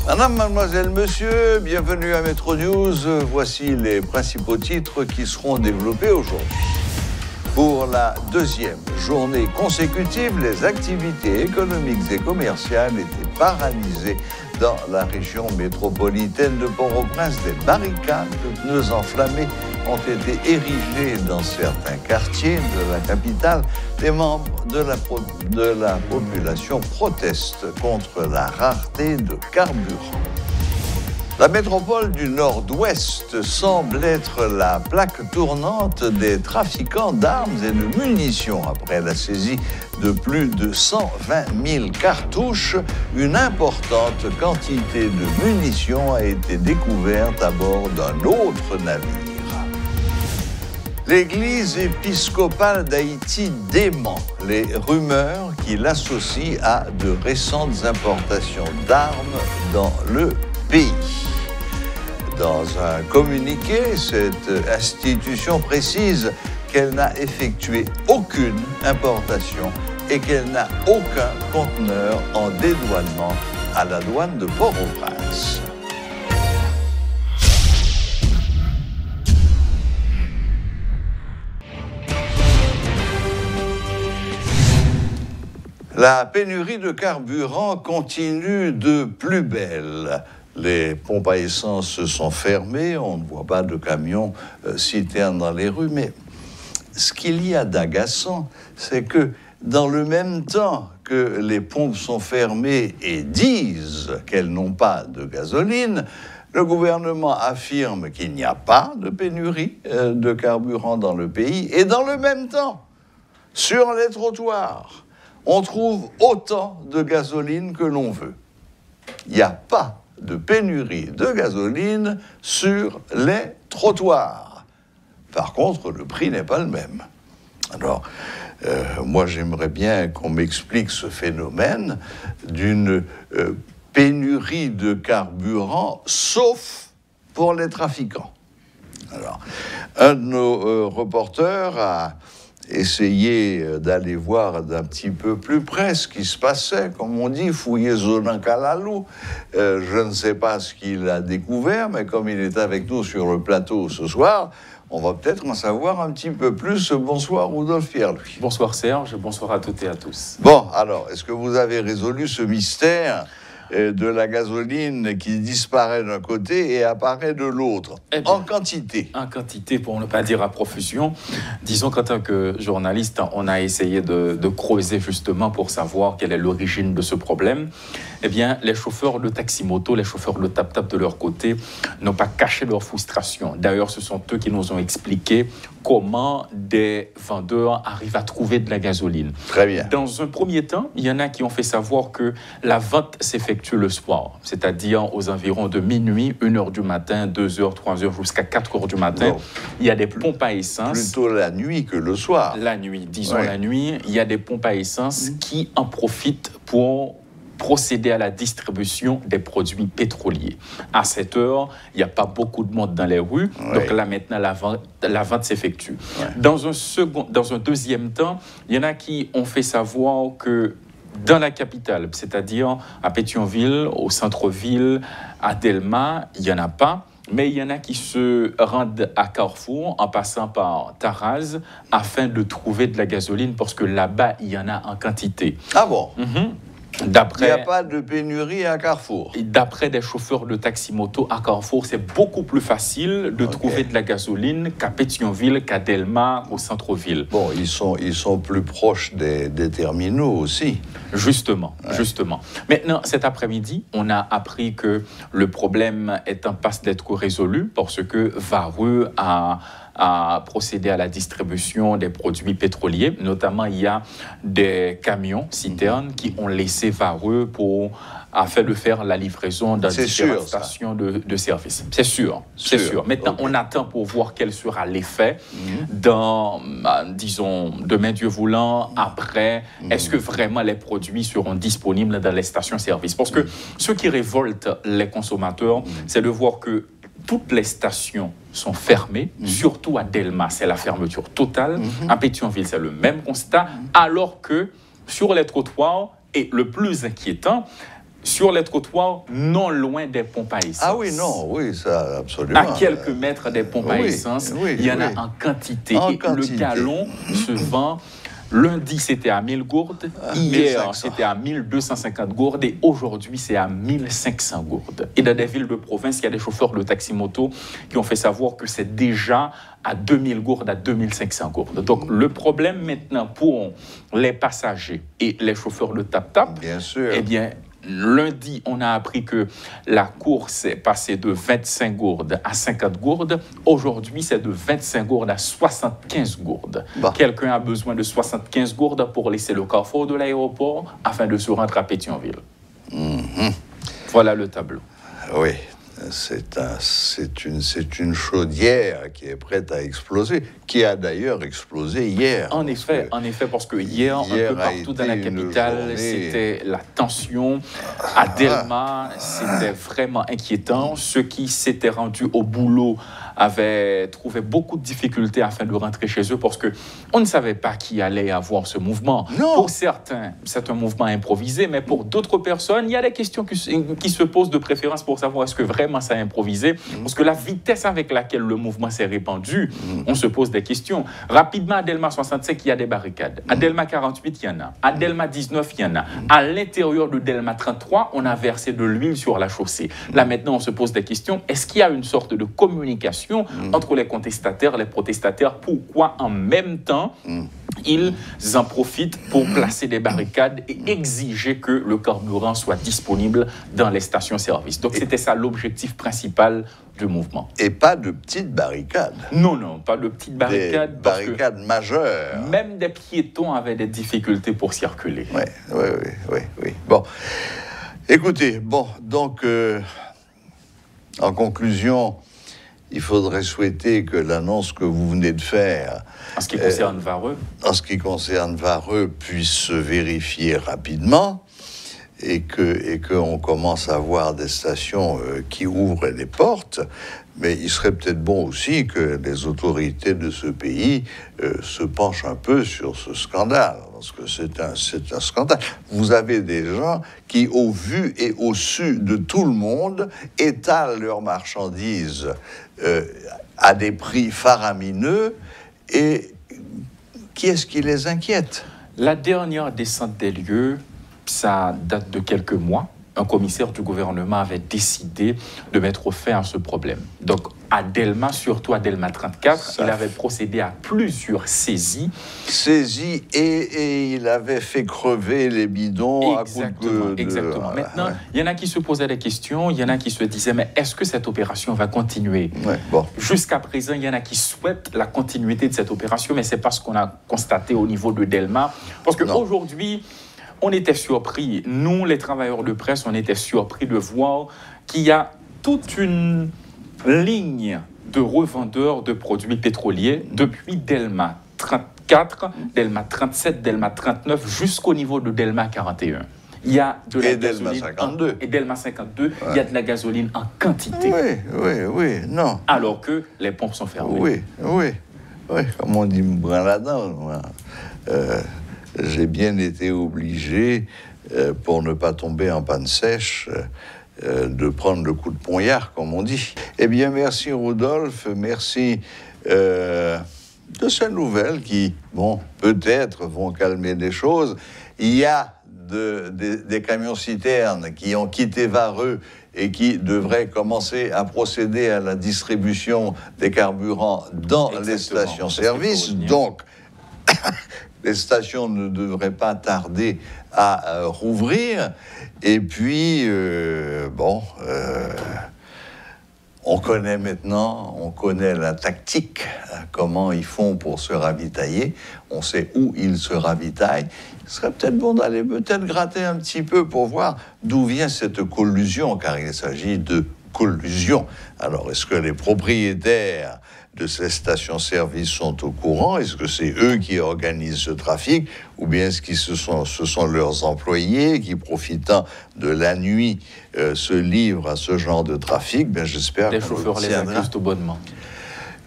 Madame, mademoiselle, monsieur, bienvenue à Metro News. Voici les principaux titres qui seront développés aujourd'hui. Pour la deuxième journée consécutive, les activités économiques et commerciales étaient paralysées dans la région métropolitaine de Port-au-Prince. Des barricades de pneus enflammés ont été érigées dans certains quartiers de la capitale. Des membres de la population protestent contre la rareté de carburant. La métropole du Nord-Ouest semble être la plaque tournante des trafiquants d'armes et de munitions. Après la saisie de plus de 120 000 cartouches, une importante quantité de munitions a été découverte à bord d'un autre navire. L'Église épiscopale d'Haïti dément les rumeurs qui l'associent à de récentes importations d'armes dans le pays. Dans un communiqué, cette institution précise qu'elle n'a effectué aucune importation et qu'elle n'a aucun conteneur en dédouanement à la douane de Port-au-Prince. La pénurie de carburant continue de plus belle. Les pompes à essence sont fermées, on ne voit pas de camions citernes dans les rues, mais ce qu'il y a d'agaçant, c'est que dans le même temps que les pompes sont fermées et disent qu'elles n'ont pas de gasoline, le gouvernement affirme qu'il n'y a pas de pénurie de carburant dans le pays, et dans le même temps, sur les trottoirs, on trouve autant de gasoline que l'on veut. Il n'y a pas de pénurie de gasoline sur les trottoirs. Par contre, le prix n'est pas le même. Alors, moi, j'aimerais bien qu'on m'explique ce phénomène d'une pénurie de carburant, sauf pour les trafiquants. Alors, un de nos reporters a essayé d'aller voir d'un petit peu plus près ce qui se passait, comme on dit, fouiller Zonan Kalalou. Je ne sais pas ce qu'il a découvert, mais comme il est avec nous sur le plateau ce soir, on va peut-être en savoir un petit peu plus. Bonsoir Rudolf Pierre-Louis. Bonsoir Serge, bonsoir à toutes et à tous. Bon, alors, est-ce que vous avez résolu ce mystère de la gasoline qui disparaît d'un côté et apparaît de l'autre, en quantité? En quantité, pour ne pas dire à profusion. Disons qu'en tant que journaliste, on a essayé de creuser justement pour savoir quelle est l'origine de ce problème. Eh bien, les chauffeurs de taxi-moto, les chauffeurs de tap-tap de leur côté, n'ont pas caché leur frustration. D'ailleurs, ce sont eux qui nous ont expliqué comment des vendeurs arrivent à trouver de la gasoline. Très bien. Dans un premier temps, il y en a qui ont fait savoir que la vente s'effectue le soir, c'est-à-dire aux environs de minuit, 1h du matin, 2h, 3h, jusqu'à 4h du matin. Bon. Il y a des pompes à essence. Plutôt la nuit que le soir. La nuit, disons Ouais. la nuit. Il y a des pompes à essence qui en profitent pour procéder à la distribution des produits pétroliers. À cette heure, il n'y a pas beaucoup de monde dans les rues, donc là maintenant la vente s'effectue. Ouais. Dans un deuxième temps, il y en a qui ont fait savoir que dans la capitale, c'est-à-dire à Pétionville, au centre-ville, à Delma, il n'y en a pas. Mais il y en a qui se rendent à Carrefour en passant par Taraz afin de trouver de la gasoline parce que là-bas, il y en a en quantité. Ah bon? Il n'y a pas de pénurie à Carrefour. D'après des chauffeurs de taxi-moto à Carrefour, c'est beaucoup plus facile de trouver de la gasoline qu'à Pétionville, qu'à Delma, au centre-ville. Bon, ils sont plus proches des terminaux aussi. Justement, justement. Maintenant, cet après-midi, on a appris que le problème est en passe d'être résolu parce que Vareux a procédé à la distribution des produits pétroliers. Notamment, il y a des camions citernes qui ont laissé Vareux afin de faire la livraison dans différentes stations de service. C'est sûr, c'est sûr. Maintenant, on attend pour voir quel sera l'effet dans, disons, demain Dieu voulant, après. Est-ce que vraiment les produits seront disponibles dans les stations-service? Parce que ce qui révolte les consommateurs, c'est de voir que toutes les stations sont fermées, surtout à Delma, c'est la fermeture totale. À Pétionville, c'est le même constat, alors que sur les trottoirs, et le plus inquiétant, sur les trottoirs non loin des pompes à essence. Ah oui, non, oui, ça, absolument. À quelques mètres des pompes à essence, il y en a en quantité. Le gallon se vend. Lundi, c'était à 1000 gourdes. Hier, 1500. c'était à 1250 gourdes. Et aujourd'hui, c'est à 1500 gourdes. Et dans des villes de province, il y a des chauffeurs de taxi-moto qui ont fait savoir que c'est déjà à 2000 gourdes, à 2500 gourdes. Donc, le problème maintenant pour les passagers et les chauffeurs de tap-tap, bien sûr. Eh bien, lundi, on a appris que la course est passée de 25 gourdes à 50 gourdes. Aujourd'hui, c'est de 25 gourdes à 75 gourdes. Bah. Quelqu'un a besoin de 75 gourdes pour laisser le carrefour de l'aéroport afin de se rendre à Pétionville. Voilà le tableau. Oui, c'est une chaudière qui est prête à exploser, qui a d'ailleurs explosé hier. En effet, parce que hier un peu partout dans la capitale, c'était la tension. À Delma, c'était vraiment inquiétant. Ceux qui s'étaient rendus au boulot avaient trouvé beaucoup de difficultés afin de rentrer chez eux parce qu'on ne savait pas qu'il allait avoir ce mouvement. Non. Pour certains, c'est un mouvement improvisé, mais pour d'autres personnes, il y a des questions qui se posent de préférence pour savoir est-ce que vraiment ça a improvisé. Parce que la vitesse avec laquelle le mouvement s'est répandu, on se pose des questions. Rapidement, à Delma 65, il y a des barricades. À Delma 48, il y en a. À Delma 19, il y en a. À l'intérieur de Delma 33, on a versé de l'huile sur la chaussée. Là, maintenant, on se pose des questions. Est-ce qu'il y a une sorte de communication entre les contestataires et les protestataires? Pourquoi, en même temps, ils en profitent pour placer des barricades et exiger que le carburant soit disponible dans les stations-service. Donc, c'était ça l'objectif principal du mouvement. Et pas de petites barricades. Non, pas de petites barricades. Des barricades majeures. Même des piétons avaient des difficultés pour circuler. Oui. Bon, écoutez, donc, en conclusion, il faudrait souhaiter que l'annonce que vous venez de faire, en ce qui concerne Vareux, puisse se vérifier rapidement et qu'on commence à voir des stations qui ouvrent les portes. Mais il serait peut-être bon aussi que les autorités de ce pays se penchent un peu sur ce scandale, parce que c'est un scandale. Vous avez des gens qui, au vu et au su de tout le monde, étalent leurs marchandises à des prix faramineux. Et qui est-ce qui les inquiète? La dernière descente des lieux, ça date de quelques mois. Un commissaire du gouvernement avait décidé de mettre fin à ce problème. Donc, à Delma, surtout à Delma 34, il avait procédé à plusieurs saisies. Et il avait fait crever les bidons Exactement. Maintenant, il y en a qui se posaient des questions, il y en a qui se disaient, mais est-ce que cette opération va continuer? Jusqu'à présent, il y en a qui souhaitent la continuité de cette opération, mais ce n'est pas ce qu'on a constaté au niveau de Delma. Parce qu'aujourd'hui, on était surpris, nous, les travailleurs de presse, on était surpris de voir qu'il y a toute une ligne de revendeurs de produits pétroliers depuis Delma 34, Delma 37, Delma 39, jusqu'au niveau de Delma 41. Il y a de la gasoline. Delma 52. Et Delma 52, il y a de la gasoline en quantité. Oui, non. Alors que les pompes sont fermées. Oui. Comme on dit, Brin-Ladin, j'ai bien été obligé, pour ne pas tomber en panne sèche, de prendre le coup de poignard, comme on dit. Eh bien, merci Rodolphe, merci de ces nouvelles qui, peut-être vont calmer les choses. Il y a des camions-citernes qui ont quitté Vareux et qui devraient commencer à procéder à la distribution des carburants dans les stations-service. Donc, les stations ne devraient pas tarder à rouvrir. Et puis, on connaît maintenant, la tactique, comment ils font pour se ravitailler. On sait où ils se ravitaillent. Il serait peut-être bon d'aller gratter un petit peu pour voir d'où vient cette collusion, car il s'agit de collusion. Alors, est-ce que les propriétaires de ces stations-service sont au courant? Est-ce que c'est eux qui organisent ce trafic? Ou bien est-ce que ce sont leurs employés qui, profitant de la nuit, se livrent à ce genre de trafic? Bien, j'espère les chauffeurs les accusent tout bonnement.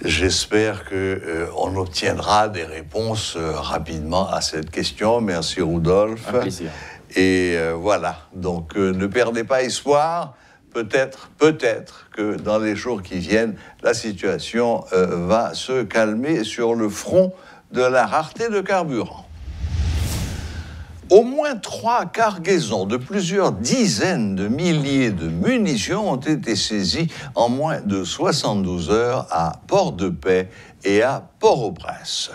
J'espère qu'on obtiendra des réponses rapidement à cette question. Merci, Rudolf. Un plaisir. Et voilà, donc ne perdez pas espoir. Peut-être que dans les jours qui viennent, la situation va se calmer sur le front de la rareté de carburant. Au moins 3 cargaisons de plusieurs dizaines de milliers de munitions ont été saisies en moins de 72 heures à Port-de-Paix et à Port-au-Prince.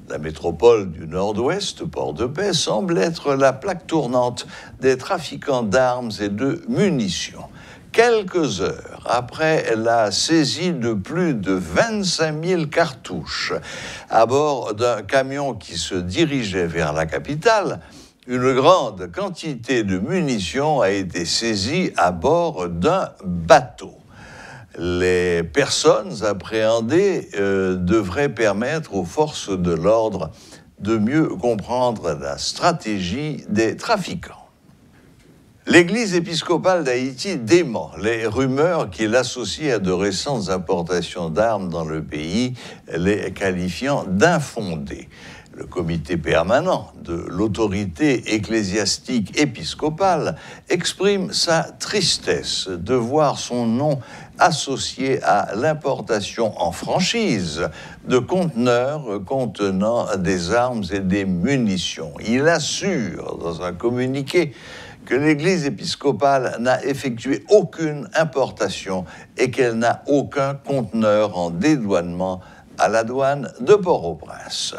La métropole du Nord-Ouest, Port-de-Paix, semble être la plaque tournante des trafiquants d'armes et de munitions. Quelques heures après la saisie de plus de 25 000 cartouches à bord d'un camion qui se dirigeait vers la capitale, une grande quantité de munitions a été saisie à bord d'un bateau. Les personnes appréhendées devraient permettre aux forces de l'ordre de mieux comprendre la stratégie des trafiquants. L'Église épiscopale d'Haïti dément les rumeurs qui l'associent à de récentes importations d'armes dans le pays, les qualifiant d'infondées. Le comité permanent de l'autorité ecclésiastique épiscopale exprime sa tristesse de voir son nom associé à l'importation en franchise de conteneurs contenant des armes et des munitions. Il assure dans un communiqué que l'Église épiscopale n'a effectué aucune importation et qu'elle n'a aucun conteneur en dédouanement à la douane de Port-au-Prince.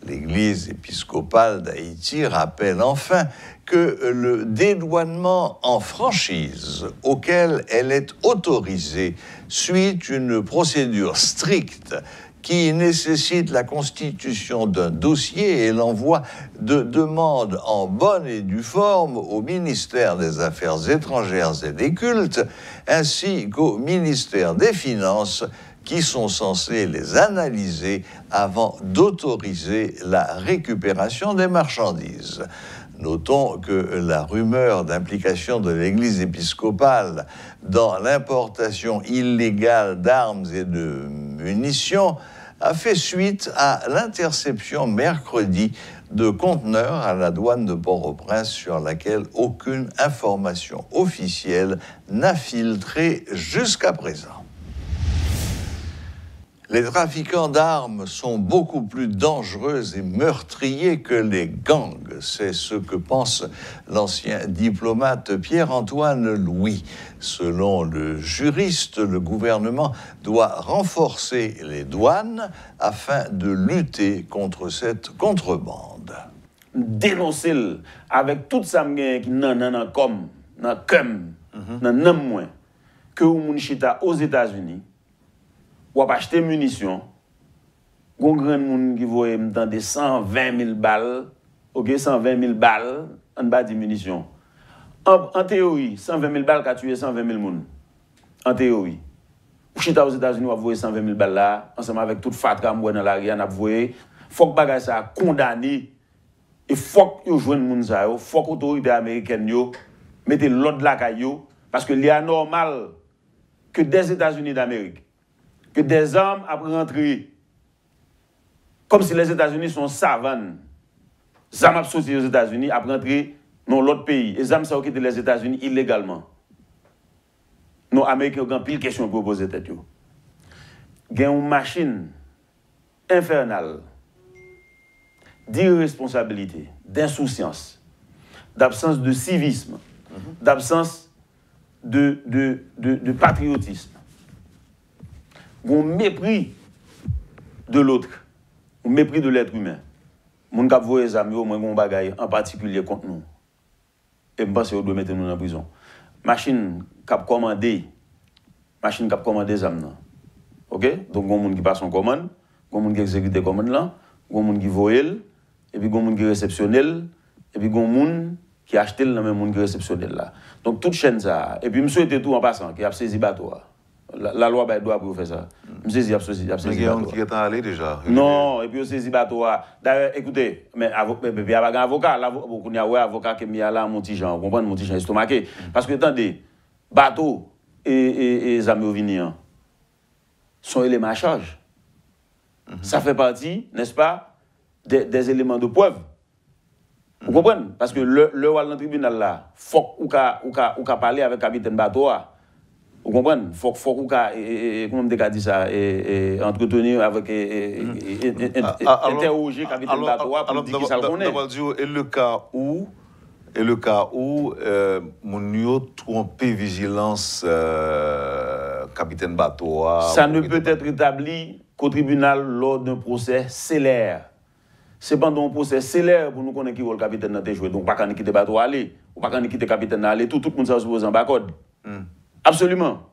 L'Église épiscopale d'Haïti rappelle enfin que le dédouanement en franchise auquel elle est autorisée suit une procédure stricte qui nécessite la constitution d'un dossier et l'envoi de demandes en bonne et due forme au ministère des Affaires étrangères et des cultes, ainsi qu'au ministère des Finances, qui sont censés les analyser avant d'autoriser la récupération des marchandises. Notons que la rumeur d'implication de l'Église épiscopale dans l'importation illégale d'armes et de munitions a fait suite à l'interception mercredi de conteneurs à la douane de Port-au-Prince sur laquelle aucune information officielle n'a filtré jusqu'à présent. Les trafiquants d'armes sont beaucoup plus dangereux et meurtriers que les gangs. C'est ce que pense l'ancien diplomate Pierre-Antoine Louis. Selon le juriste, le gouvernement doit renforcer les douanes afin de lutter contre cette contrebande. Dénoncer avec tout ça qui nan comme nan moins que moun chita aux États-Unis. Ou acheter munitions, gon grand moun qui voye dans des 120 000 balles, ok, 120 000 balles, en bas de munitions. En théorie, 120 000 balles qui a tué 120 000 moun. En théorie. Ou chita aux États-Unis, ou voye 120 000 balles là, ensemble avec toute fatra moué dans l'arrière, on a voye. Faut que bagay ça condamné, et faut que yo joigne moun sa yo, faut que l'autorité américaine yo mette l'ordre la caillou, parce que il est anormal que des États-Unis d'Amérique, que des armes après rentrer, comme si les États-Unis sont savanes. Les armes sorti aux États-Unis après rentrer dans l'autre pays. Les armes sont quitté les États-Unis illégalement. Nos Américains ont pile question pour poser tête. Il y a une machine infernale d'irresponsabilité, d'insouciance, d'absence de civisme, d'absence de patriotisme. Un mépris de l'autre, un mépris de l'être humain. Mon cap voye les amis, moi mon bagaille en particulier contre nous. Et je pense qu'on doit mettre nous en prison. Machine cap commandé les amis. OK? Donc on monde qui passe en commande, on monde qui exécute commande là, on monde qui voye, et puis on monde qui réceptionne, et puis on monde qui a acheté le même monde qui réceptionne là. Donc toute chaîne ça. Et puis je souhaite tout en passant qui a saisi bateau. La loi doit pour faire ça. Je saisi a saisi bateau. Qui est allé déjà. Non, et puis saisi bateau. D'ailleurs écoutez, mais il y a un avocat là beaucoup y a un avocat qui mis là mon petit Jean, comprendre mon petit Jean estomaqué parce que attendez, bateau et amis viniens sont éléments à charge. Ça fait partie, n'est-ce pas, des éléments de preuve. Vous comprenez? Parce que le wall dans le tribunal là, faut ou ka parler avec le capitaine bateau. Vous comprenez? Faut ou ka comment on dit ça entretenir avec interroger le capitaine bateau pour dire qui ça le connaît. Et le cas où mon yo trompé vigilance capitaine bateau. Ça ne peut être établi qu'au tribunal lors d'un procès célèbre. C'est pendant un procès célèbre pour nous connaître qui le capitaine n'a joué. Donc, pas qu'on quitte le bateau aller, ou pas qu'on quitte le capitaine aller, tout le monde s'en suppose en bas code. Absolument.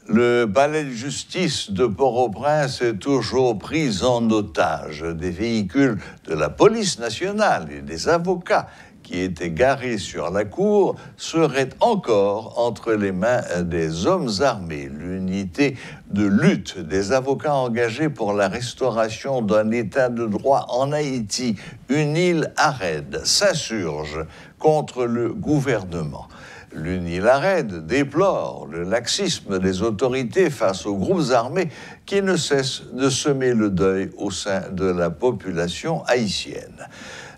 Le palais de justice de Port-au-Prince est toujours pris en otage. Des véhicules de la police nationale et des avocats qui étaient garés sur la cour seraient encore entre les mains des hommes armés. L'unité de lutte des avocats engagés pour la restauration d'un état de droit en Haïti, UNIL ARED, s'insurge contre le gouvernement. L'UNIL ARED déplore le laxisme des autorités face aux groupes armés qui ne cessent de semer le deuil au sein de la population haïtienne.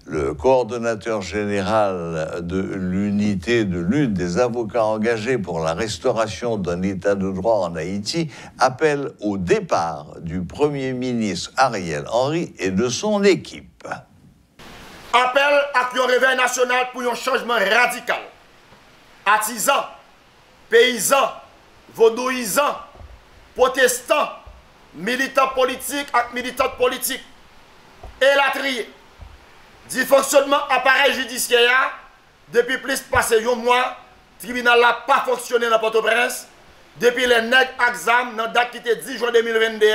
Le coordonnateur général de l'unité de lutte des avocats engagés pour la restauration d'un état de droit en Haïti appelle au départ du Premier ministre Ariel Henry et de son équipe. Appel à un réveil national pour un changement radical. Artisans, paysans, vaudouisants, protestants, militants politiques et militantes politiques, et la trier. Dysfonctionnement appareil judiciaire, depuis plus passé un mois, le tribunal n'a pas fonctionné dans Port-au-Prince. Depuis les nègres exam, dans la date qui était 10 juin 2022,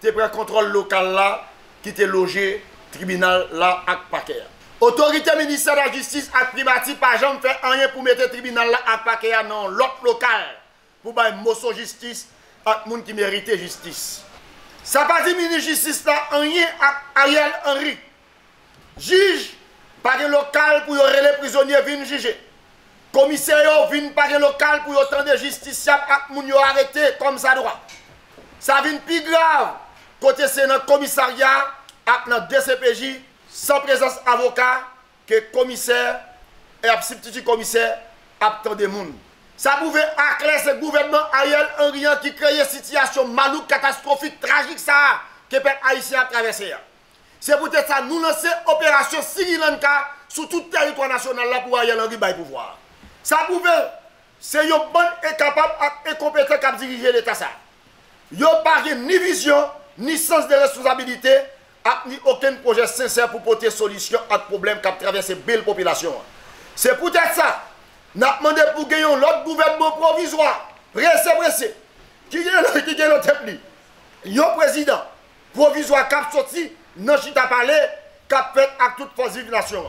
tu pris contrôle local là, qui était logé, tribunal là, avec paquet. Autorité ministère de la justice a privatisé, par exemple, fait rien pour mettre le tribunal là, avec paquet dans l'autre local, pour faire une motion justice avec les gens qui méritent justice. Ça pas dit ministre de justice là, rien avec Ariel Henry. Juge, par un local pour les prisonniers viennent juger. Commissaire vient par un local pour autant de justiciables et les gens arrêtés comme ça droit. Ça vient plus grave. Côté c'est dans le commissariat et dans le DCPJ, sans présence avocat, que commissaire et substitut commissaire attendent des gens. Ça pouvait acclamer ce gouvernement Ariel Henry qui crée une situation malouque, catastrophique, tragique ça que les Haïtiens a traversé. C'est peut-être ça, nous lancer opération Sri Lanka sur tout le territoire national là pour Ariel Henry bail pouvoir. Ça pouvait, c'est un bon et capable et compétent qui diriger l'État ça. Yo pas ni vision, ni sens de responsabilité, ni aucun projet sincère pour porter solution à problème qui traverse la belle population. C'est peut-être ça, nous avons demandé pour gagner l'autre gouvernement provisoire, pressé, qui gagne le temple. Un président provisoire qui a sorti, non, je t'ai parlé, qui a fait à toute force de nation.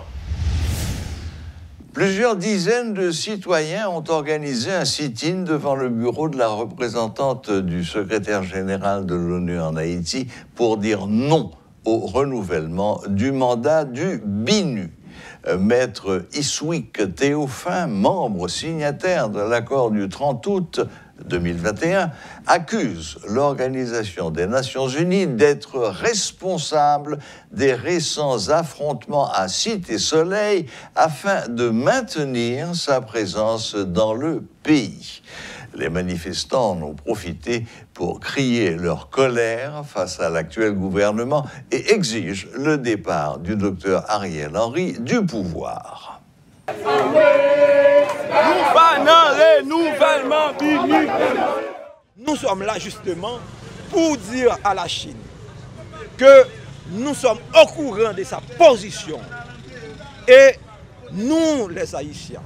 Plusieurs dizaines de citoyens ont organisé un sit-in devant le bureau de la représentante du secrétaire général de l'ONU en Haïti pour dire non au renouvellement du mandat du BINU. Maître Iswick Théophin, membre signataire de l'accord du 30 août 2021, accuse l'Organisation des Nations Unies d'être responsable des récents affrontements à Cité Soleil afin de maintenir sa présence dans le pays. Les manifestants en ont profité pour crier leur colère face à l'actuel gouvernement et exigent le départ du docteur Ariel Henry du pouvoir. Nous sommes là justement pour dire à la Chine que nous sommes au courant de sa position et nous, les Haïtiens,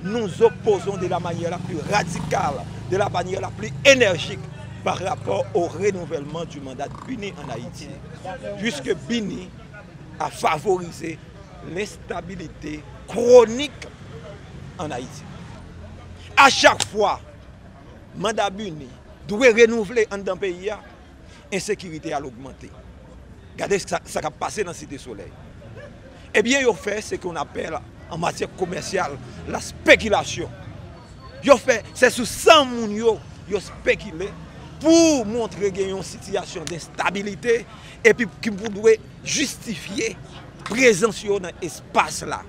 nous opposons de la manière la plus radicale, de la manière la plus énergique par rapport au renouvellement du mandat de Bini en Haïti. Puisque Bini à favoriser l'instabilité chronique en Haïti. À chaque fois, mandat Buni doit renouveler dans le pays, l'insécurité a augmenté. Regardez ce qui a passé dans la Cité Soleil. Eh bien, ils ont fait ce qu'on appelle en matière commerciale la spéculation. Ils ont fait, c'est sous 100 personnes ils ont spéculé pour montrer qu'il y a une situation d'instabilité et puis qui pourrait justifier la présence dans l'espace là.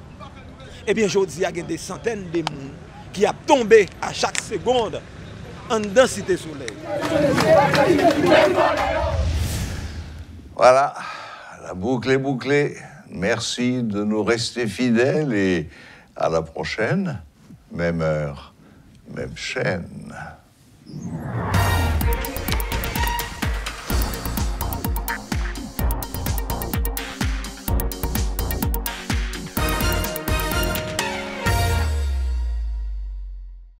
Eh bien, je dis qu'il y a des centaines de gens qui ont tombé à chaque seconde en dans la Cité Soleil. Voilà, la boucle est bouclée. Merci de nous rester fidèles et à la prochaine, même heure, même chaîne.